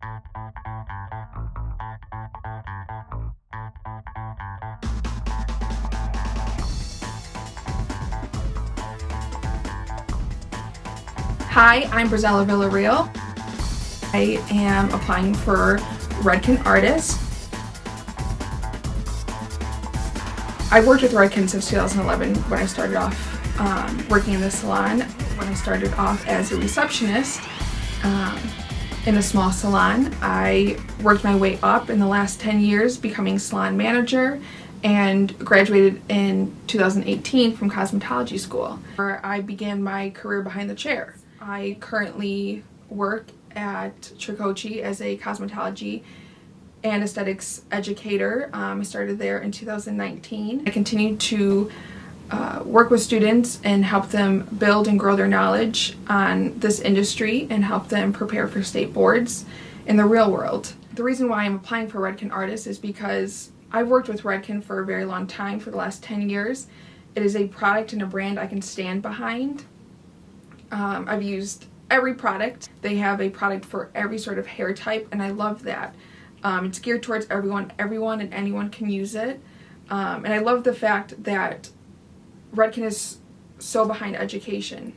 Hi, I'm Brizzella Villarreal. I am applying for Redken Artist. I've worked with Redken since 2011 when I started off working in the salon. When I started off as a receptionist in a small salon, I worked my way up in the last 10 years, becoming salon manager, and graduated in 2018 from cosmetology school, where I began my career behind the chair. I currently work at Tricoci as a cosmetology and aesthetics educator. I started there in 2019. I continue to work with students and help them build and grow their knowledge on this industry and help them prepare for state boards in the real world. The reason why I'm applying for Redken Artist is because I've worked with Redken for a very long time, for the last 10 years. It is a product and a brand I can stand behind. I've used every product. They have a product for every sort of hair type, and I love that. It's geared towards everyone and anyone can use it. And I love the fact that Redken is so behind education.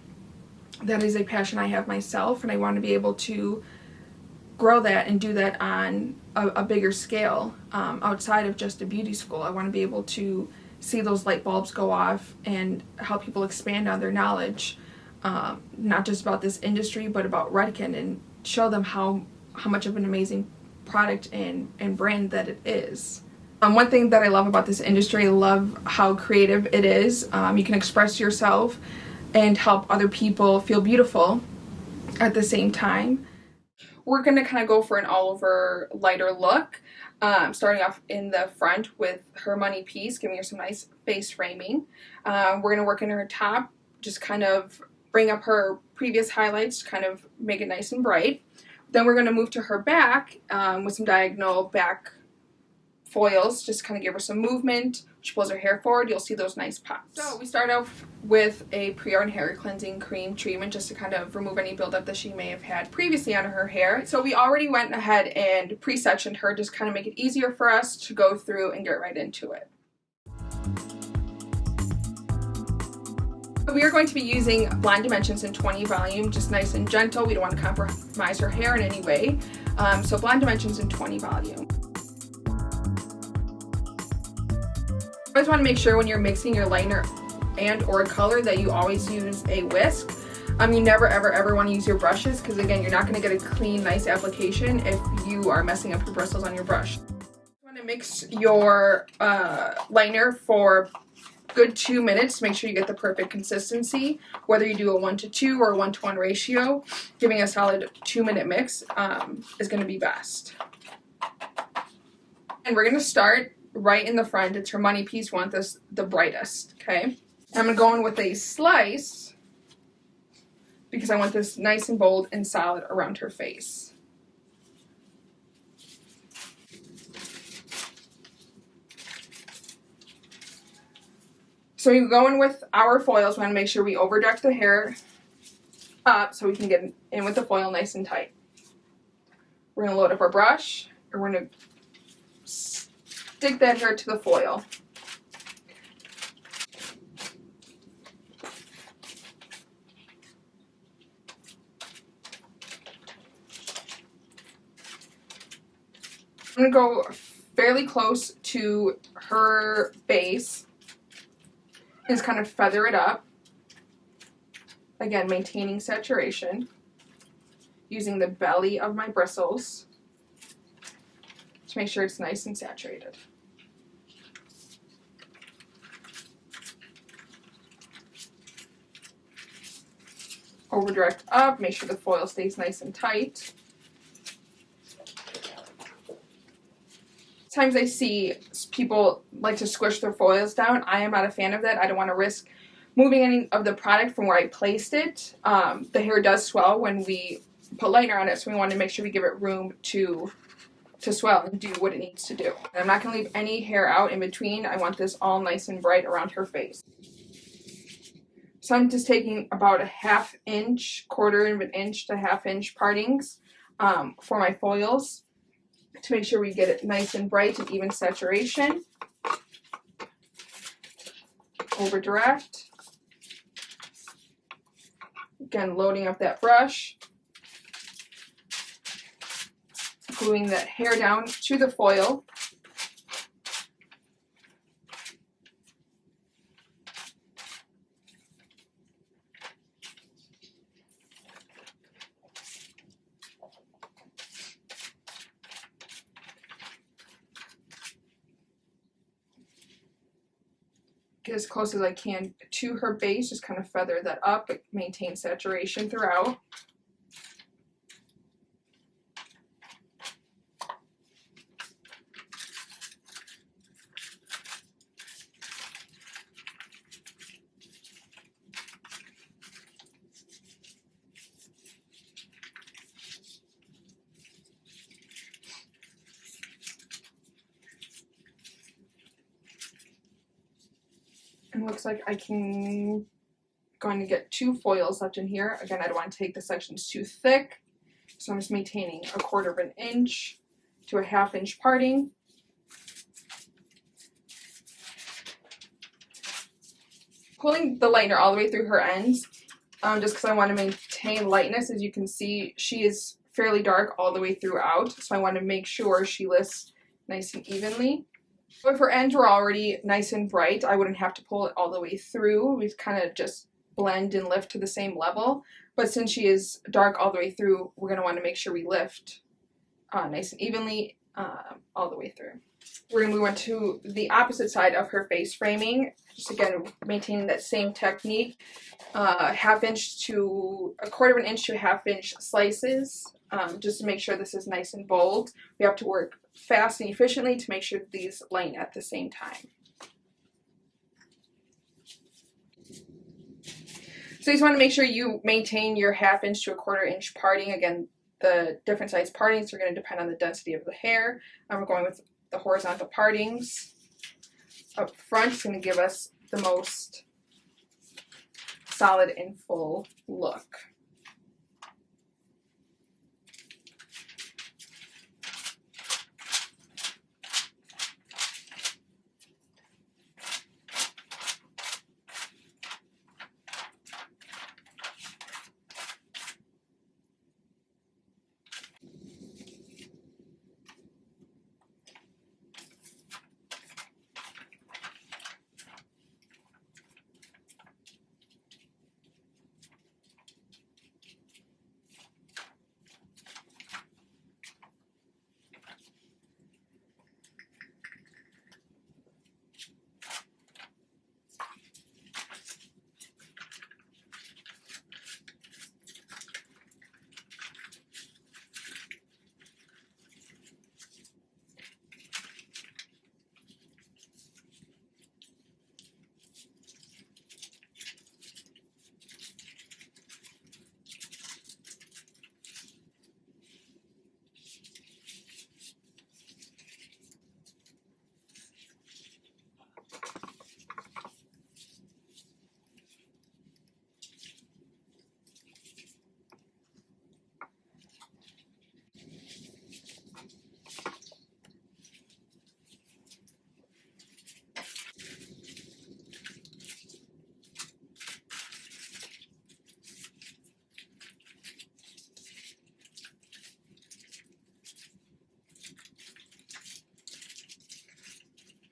That is a passion I have myself, and I want to be able to grow that and do that on a bigger scale outside of just a beauty school. I want to be able to see those light bulbs go off and help people expand on their knowledge, not just about this industry but about Redken, and show them how much of an amazing product and brand that it is. One thing that I love about this industry, I love how creative it is. You can express yourself and help other people feel beautiful at the same time. We're going to kind of go for an all-over lighter look, starting off in the front with her money piece, giving her some nice face framing. We're going to work in her top, just kind of bring up her previous highlights, kind of make it nice and bright. Then we're going to move to her back with some diagonal back foils, just kind of give her some movement. She pulls her hair forward, you'll see those nice pops. So we start off with a pre-yarn hair cleansing cream treatment just to kind of remove any buildup that she may have had previously on her hair. So we already went ahead and pre-sectioned her, just kind of make it easier for us to go through and get right into it. We are going to be using Blonde Dimensions in 20 volume, just nice and gentle. We don't want to compromise her hair in any way. So Blonde Dimensions in 20 volume. You always want to make sure when you're mixing your liner and or color that you always use a whisk. You never ever want to use your brushes, because again, you're not going to get a clean, nice application if you are messing up your bristles on your brush. You want to mix your liner for good 2 minutes to make sure you get the perfect consistency. Whether you do a 1:2 or a 1:1 ratio, giving a solid 2-minute mix is going to be best. And we're going to start right in the front. It's her money piece. We want this the brightest, okay? I'm going to go in with a slice because I want this nice and bold and solid around her face. So you go in with our foils. We want to make sure we overdirect the hair up so we can get in with the foil nice and tight. We're going to load up our brush, and we're going to stick that hair to the foil. I'm going to go fairly close to her base. Just kind of feather it up. Again, maintaining saturation. Using the belly of my bristles to make sure it's nice and saturated. Over direct up, make sure the foil stays nice and tight. Sometimes I see people like to squish their foils down. I am not a fan of that. I don't want to risk moving any of the product from where I placed it. The hair does swell when we put liner on it, so we want to make sure we give it room to swell and do what it needs to do. And I'm not going to leave any hair out in between. I want this all nice and bright around her face. So I'm just taking about a 1/2 inch, 1/4 of an inch to 1/2 inch partings for my foils to make sure we get it nice and bright and even saturation. Over direct. Again, loading up that brush. Gluing that hair down to the foil. Get as close as I can to her base, just kind of feather that up, but maintain saturation throughout. And looks like I can going to get 2 foils left in here. Again, I don't want to take the sections too thick, so I'm just maintaining a 1/4 of an inch to a 1/2 inch parting. Pulling the lightener all the way through her ends, just because I want to maintain lightness. As you can see, she is fairly dark all the way throughout, so I want to make sure she lifts nice and evenly. If her ends were already nice and bright, I wouldn't have to pull it all the way through. We'd kind of just blend and lift to the same level. But since she is dark all the way through, we're going to want to make sure we lift nice and evenly all the way through. We're going to move on to the opposite side of her face framing. Just again, maintaining that same technique. 1/2 inch to a 1/4 of an inch to 1/2 inch slices. Just to make sure this is nice and bold. We have to work fast and efficiently to make sure these line at the same time. So you just want to make sure you maintain your 1/2 inch to a 1/4 inch parting. Again, the different size partings are going to depend on the density of the hair. We're going with the horizontal partings. Up front, it's going to give us the most solid and full look.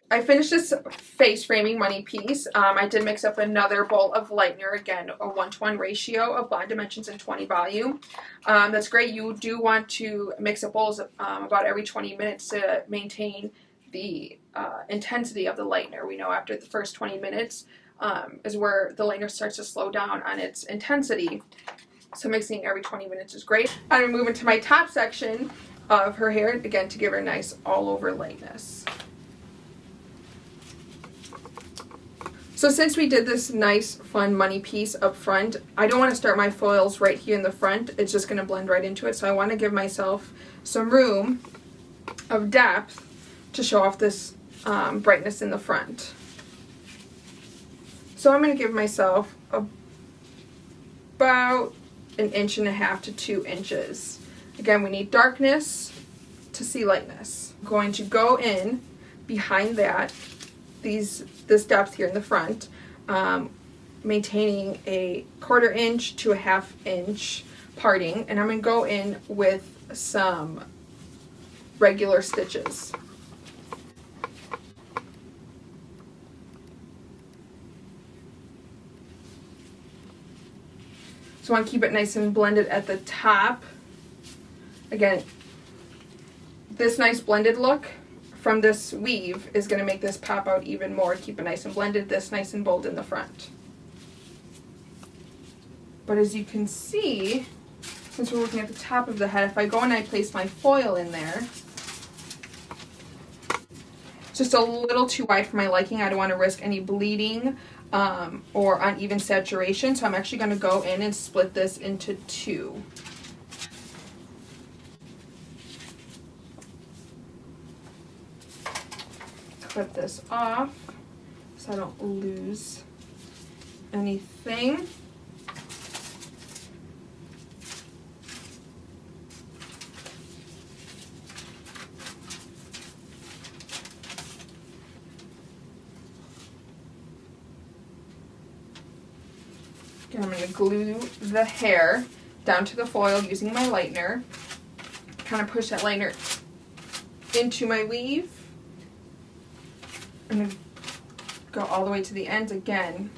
I finished this face framing money piece. I did mix up another bowl of lightener, again, a 1:1 ratio of blonde dimensions and 20 volume. That's great. You do want to mix up bowls about every 20 minutes to maintain the intensity of the lightener. We know after the first 20 minutes is where the lightener starts to slow down on its intensity. So mixing every 20 minutes is great. I'm going to move into my top section of her hair, again, to give her a nice all-over lightness. So since we did this nice, fun money piece up front, I don't want to start my foils right here in the front. It's just going to blend right into it. So I want to give myself some room of depth to show off this brightness in the front. So I'm going to give myself about 1.5 to 2 inches Again, we need darkness to see lightness. I'm going to go in behind that, this depth here in the front, maintaining a 1/4 inch to a 1/2 inch parting, and I'm going to go in with some regular stitches. So I want to keep it nice and blended at the top. Again, this nice blended look from this weave is going to make this pop out even more. Keep it nice and blended, this nice and bold in the front. But as you can see, since we're looking at the top of the head, if I go and I place my foil in there, it's just a little too wide for my liking. I don't want to risk any bleeding or uneven saturation, so I'm actually going to go in and split this into 2. Clip this off so I don't lose anything. Again, I'm going to glue the hair down to the foil using my lightener. Kind of push that lightener into my weave. I'm going to go all the way to the ends again.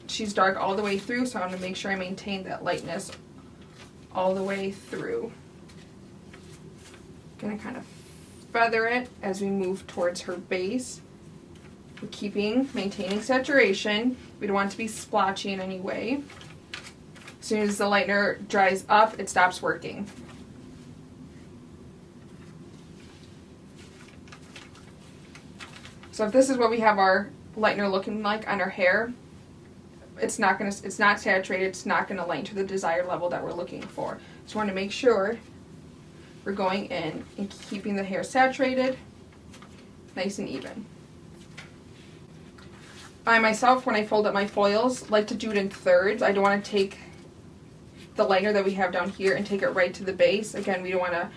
She's dark all the way through, so I'm going to make sure I maintain that lightness all the way through. Going to kind of feather it as we move towards her base. We're maintaining saturation. We don't want it to be splotchy in any way. As soon as the lightener dries up, it stops working. So if this is what we have our lightener looking like on our hair, it's not saturated, it's not gonna lighten to the desired level that we're looking for. So we want to make sure we're going in and keeping the hair saturated, nice and even. I myself, when I fold up my foils, like to do it in thirds. I don't want to take the lightener that we have down here and take it right to the base. Again, we don't want to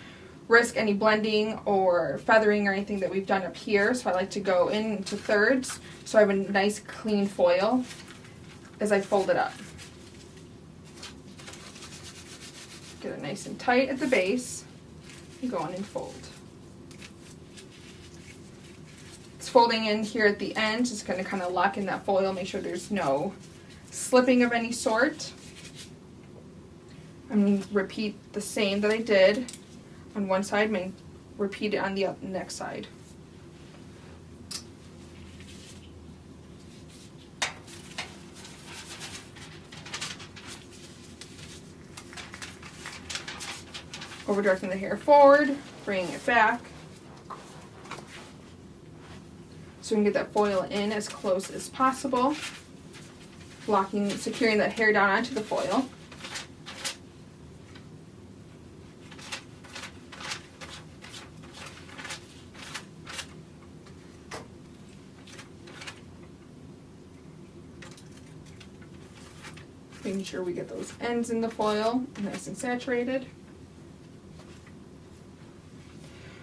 risk any blending or feathering or anything that we've done up here, so I like to go into thirds so I have a nice clean foil as I fold it up. Get it nice and tight at the base and go on and fold. It's folding in here at the end, just going to kind of lock in that foil, make sure there's no slipping of any sort. I'm going to repeat the same that I did on one side and repeat it on the next side. Over directing the hair forward, bringing it back. So we can get that foil in as close as possible. Securing that hair down onto the foil. Making sure we get those ends in the foil nice and saturated.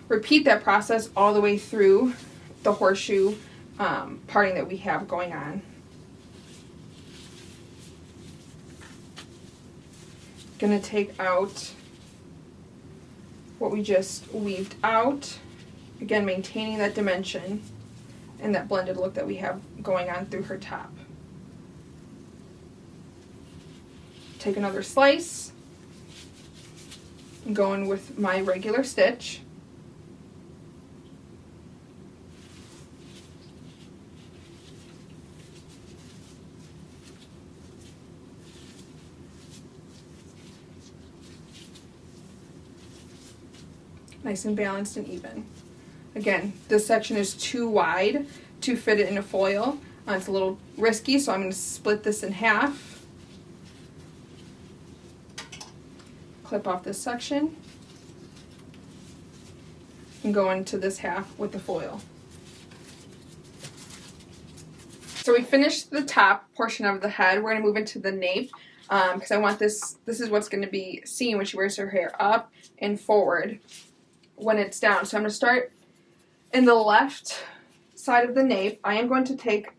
Repeat that process all the way through the horseshoe parting that we have going on. Gonna take out what we just weaved out. Again, maintaining that dimension and that blended look that we have going on through her top. Take another slice and go in with my regular stitch. Nice and balanced and even. Again, this section is too wide to fit it in a foil. It's a little risky, so I'm going to split this in half. Clip off this section and go into this half with the foil. So we finished the top portion of the head. We're going to move into the nape. because I want this is what's going to be seen when she wears her hair up and forward when it's down. So I'm going to start in the left side of the nape. I am going to take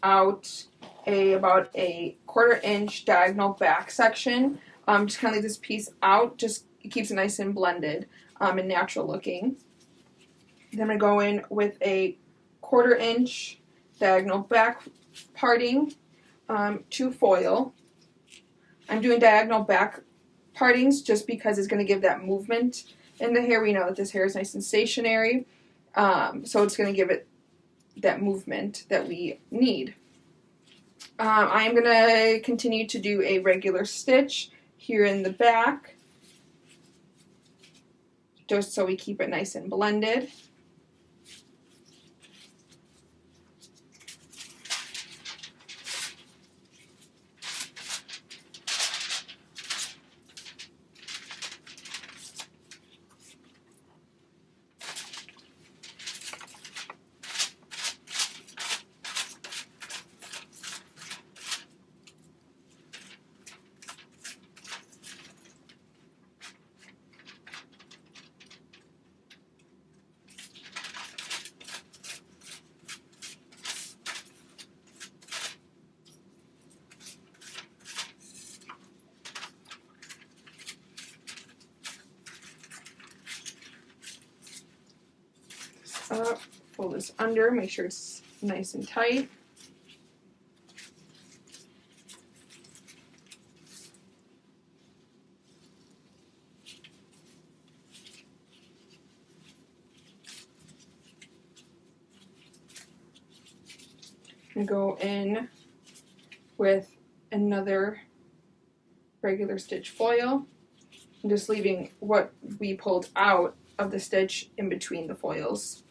out about a 1/4 inch diagonal back section. Just kind of leave this piece out, just it keeps it nice and blended and natural looking. Then I'm going to go in with a 1/4 inch diagonal back parting to foil. I'm doing diagonal back partings just because it's going to give that movement in the hair. We know that this hair is nice and stationary, so it's going to give it that movement that we need. I am going to continue to do a regular stitch here in the back, just so we keep it nice and blended. Up, pull this under, make sure it's nice and tight. I'm going to go in with another regular stitch foil. I'm just leaving what we pulled out of the stitch in between the foils.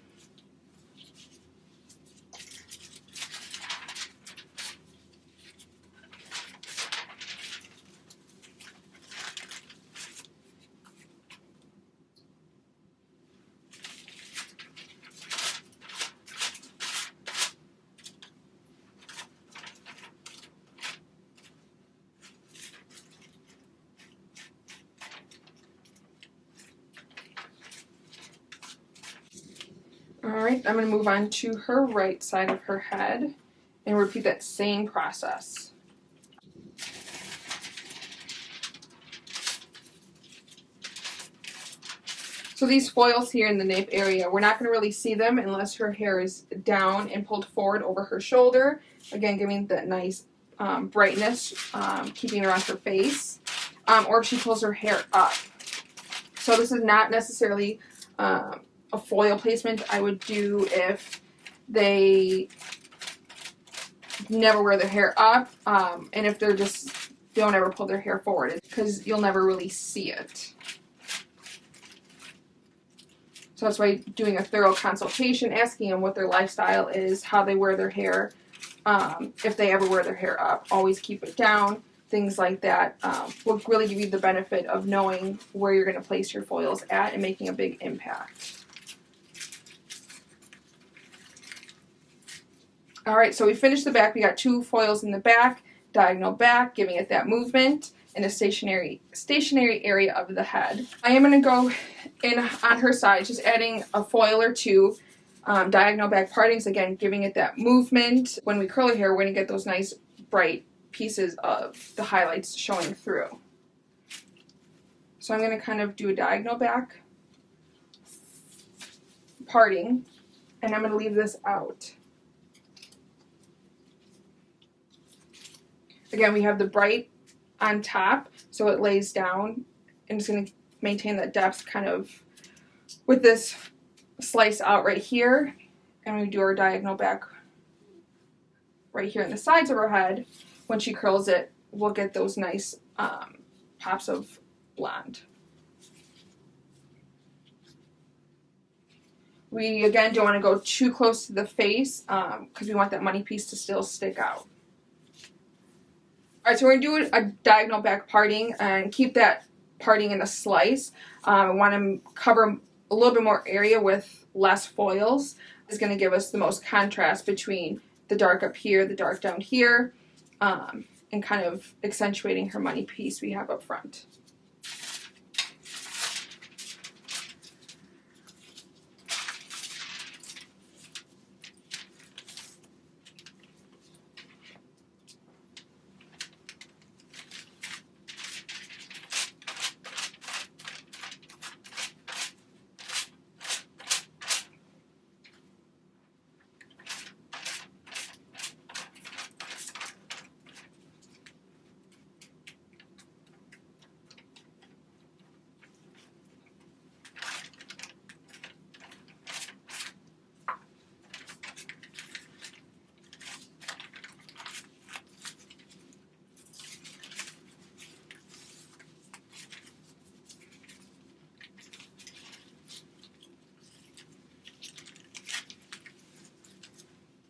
Alright, I'm going to move on to her right side of her head and repeat that same process. So these foils here in the nape area, we're not going to really see them unless her hair is down and pulled forward over her shoulder. Again, giving that nice brightness, keeping her on her face. Or if she pulls her hair up. So this is not necessarily a foil placement I would do if they never wear their hair up, and if they're just don't ever pull their hair forward, because you'll never really see it. So that's why doing a thorough consultation, asking them what their lifestyle is, how they wear their hair, if they ever wear their hair up, always keep it down, things like that, will really give you the benefit of knowing where you're going to place your foils at and making a big impact. Alright, so we finished the back. We got 2 foils in the back, diagonal back, giving it that movement in a stationary area of the head. I am going to go in on her side, just adding a foil or 2, diagonal back partings, again, giving it that movement. When we curl her hair, we're going to get those nice bright pieces of the highlights showing through. So I'm going to kind of do a diagonal back parting, and I'm going to leave this out. Again, we have the bright on top, so it lays down, and it's going to maintain that depth kind of with this slice out right here, and we do our diagonal back right here on the sides of her head. When she curls it, we'll get those nice pops of blonde. We, again, don't want to go too close to the face because we want that money piece to still stick out. Alright, so we're going to do a diagonal back parting and keep that parting in a slice. I want to cover a little bit more area with less foils. It's going to give us the most contrast between the dark up here, the dark down here. and kind of accentuating her money piece we have up front.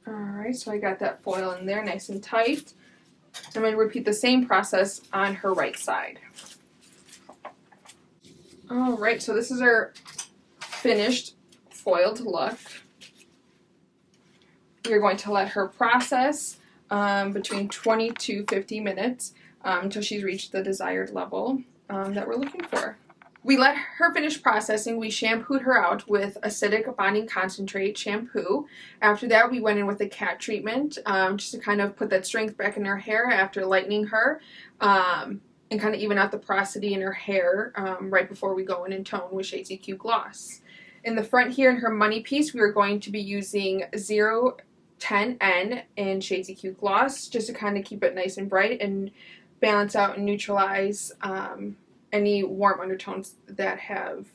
Alright, so I got that foil in there nice and tight. So I'm going to repeat the same process on her right side. Alright, so this is our finished foiled look. We're going to let her process between 20 to 50 minutes until she's reached the desired level that we're looking for. We let her finish processing. We shampooed her out with acidic bonding concentrate shampoo. After that, we went in with a cat treatment just to kind of put that strength back in her hair after lightening her and kind of even out the porosity in her hair right before we go in and tone with Shades EQ Gloss. In the front here in her money piece, we are going to be using 010N in Shades EQ Gloss just to kind of keep it nice and bright and balance out and neutralize any warm undertones that have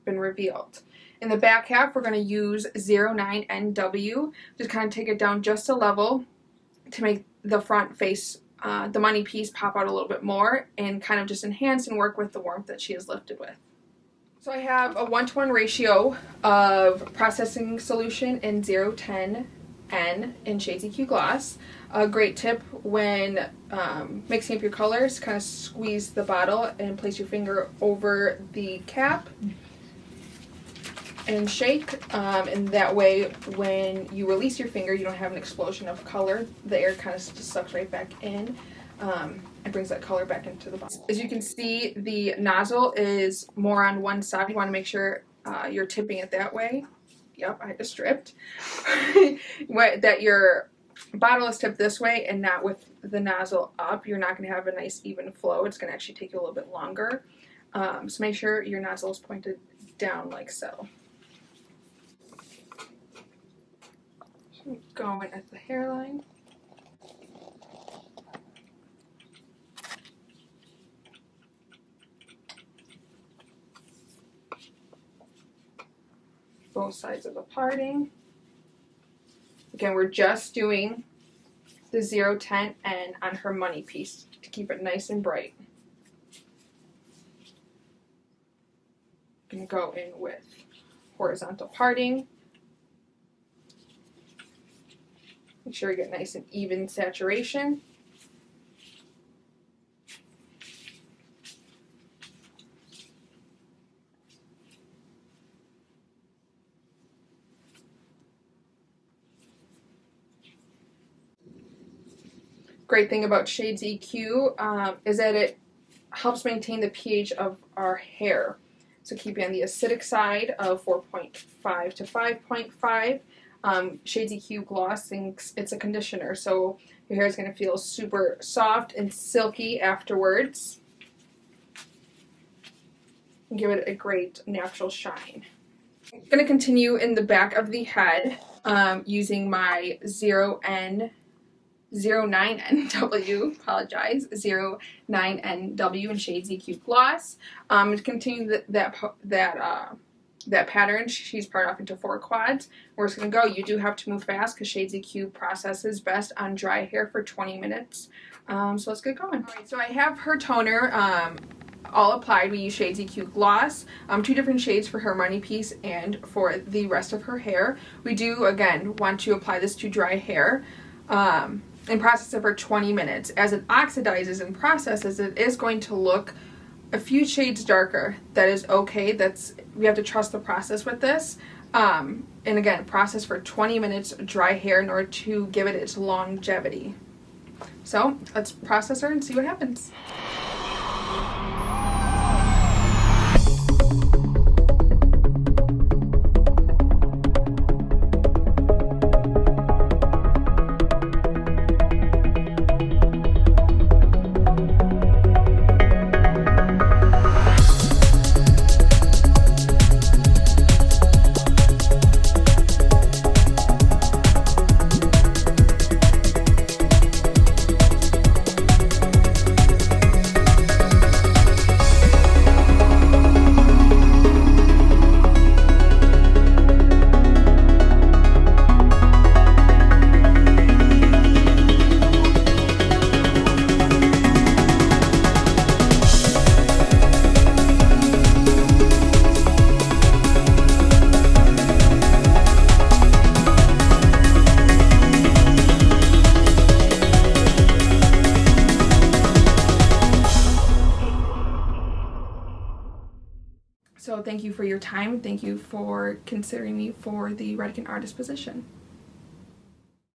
been revealed. In the back half, we're going to use 09NW, just kind of take it down just a level to make the front face, the money piece, pop out a little bit more and kind of just enhance and work with the warmth that she is lifted with. So I have a 1-to-1 ratio of processing solution in 010N in Shades EQ Gloss. A great tip when mixing up your colors, kind of squeeze the bottle and place your finger over the cap and shake, and that way when you release your finger you don't have an explosion of color. The air kind of just sucks right back in and brings that color back into the bottle. As you can see, the nozzle is more on one side. You want to make sure you're tipping it that way. Yep, I just stripped. That your bottle is tipped this way and not with the nozzle up. You're not going to have a nice even flow. It's going to actually take you a little bit longer. So make sure your nozzle is pointed down like so. Going at the hairline. Both sides of the parting. Again, we're just doing the 010N on her money piece to keep it nice and bright. I'm going to go in with horizontal parting. Make sure you get nice and even saturation. Great thing about Shades EQ is that it helps maintain the pH of our hair. So keeping on the acidic side of 4.5 to 5.5. Shades EQ Gloss thinks it's a conditioner, so your hair is going to feel super soft and silky afterwards. And give it a great natural shine. I'm going to continue in the back of the head using my 09NW, apologize, 09NW in Shades EQ Gloss. To continue that pattern, she's parted off into 4 quads. We're just going to go. You do have to move fast because Shades EQ processes best on dry hair for 20 minutes. So let's get going. All right, so I have her toner all applied. We use Shades EQ Gloss, 2 different shades for her money piece and for the rest of her hair. We do, again, want to apply this to dry hair. And process it for 20 minutes. As it oxidizes and processes, it is going to look a few shades darker. That is okay. We have to trust the process with this. And again, process for 20 minutes dry hair in order to give it its longevity. So let's process her and see what happens. So thank you for your time. Thank you for considering me for the Redken artist position.